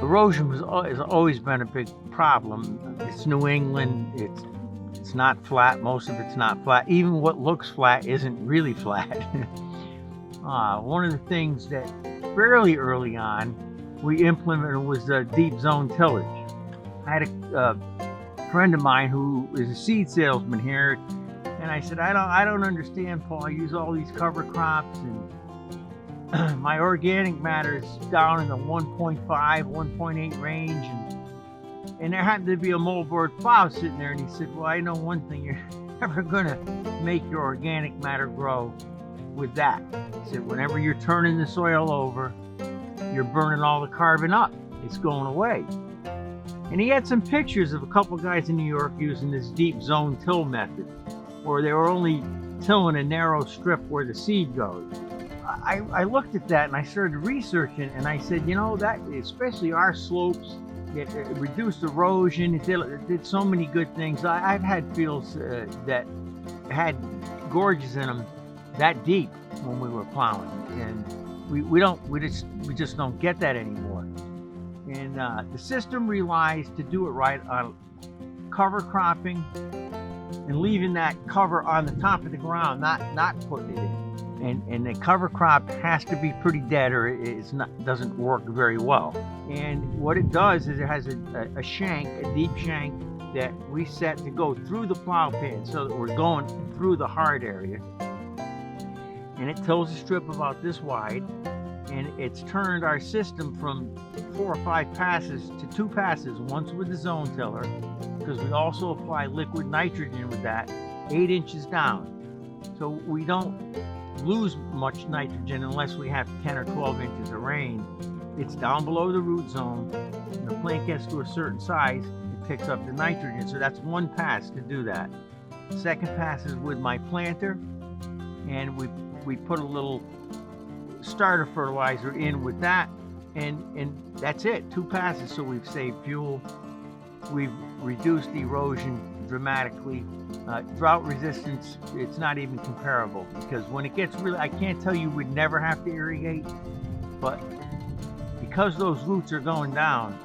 Erosion has always been a big problem. It's New England. It's not flat. Most of it's not flat. Even what looks flat isn't really flat. One of the things that fairly early on we implemented was deep zone tillage. I had a friend of mine who is a seed salesman here, and I said, I don't understand, Paul. I use all these cover crops, and my organic matter is down in the 1.5, 1.8 range, and there happened to be a moldboard plow sitting there, and he said, well, I know one thing, you're never gonna make your organic matter grow with that. He said, whenever you're turning the soil over, you're burning all the carbon up. It's going away. And he had some pictures of a couple guys in New York using this deep zone till method, where they were only tilling a narrow strip where the seed goes. I looked at that and I started researching, and I said, you know, that especially our slopes, it reduced erosion, it did so many good things. I've had fields that had gorges in them that deep when we were plowing, and we just don't get that anymore. And the system relies to do it right on cover cropping and leaving that cover on the top of the ground, not putting it in. And the cover crop has to be pretty dead, or doesn't work very well. And what it does is it has a shank, a deep shank that we set to go through the plow pan, so that we're going through the hard area. And it tills a strip about this wide, and it's turned our system from 4 or 5 passes to 2 passes, once with the zone tiller, because we also apply liquid nitrogen with that, 8 inches down. So we don't lose much nitrogen unless we have 10 or 12 inches of rain. It's down below the root zone. When the plant gets to a certain size, it picks up the nitrogen. So that's one pass to do that. Second pass is with my planter, and we put a little starter fertilizer in with that, and that's it, 2 passes. So we've saved fuel, we've reduced erosion dramatically. Drought resistance, it's not even comparable, because when it gets really, I can't tell you we'd never have to irrigate, but because those roots are going down,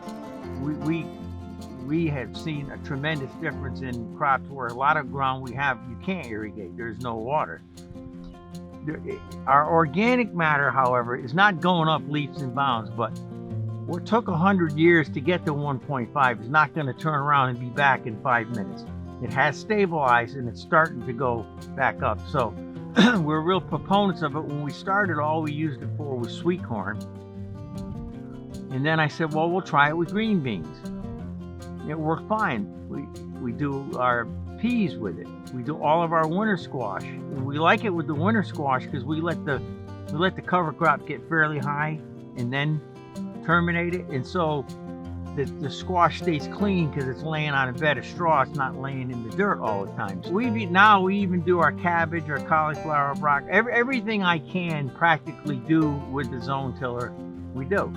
we have seen a tremendous difference in crops where a lot of ground you can't irrigate, there's no water. Our organic matter, however, is not going up leaps and bounds, but what took 100 years to get to 1.5 is not going to turn around and be back in 5 minutes. It has stabilized, and it's starting to go back up. So we're real proponents of it. When we started, all we used it for was sweet corn. And then I said, well, we'll try it with green beans. It worked fine. We do our peas with it. We do all of our winter squash. And we like it with the winter squash because we let the cover crop get fairly high and then terminate it. And so the squash stays clean because it's laying on a bed of straw. It's not laying in the dirt all the time. So we even do our cabbage, our cauliflower, our broccoli, everything I can practically do with the zone tiller, we do.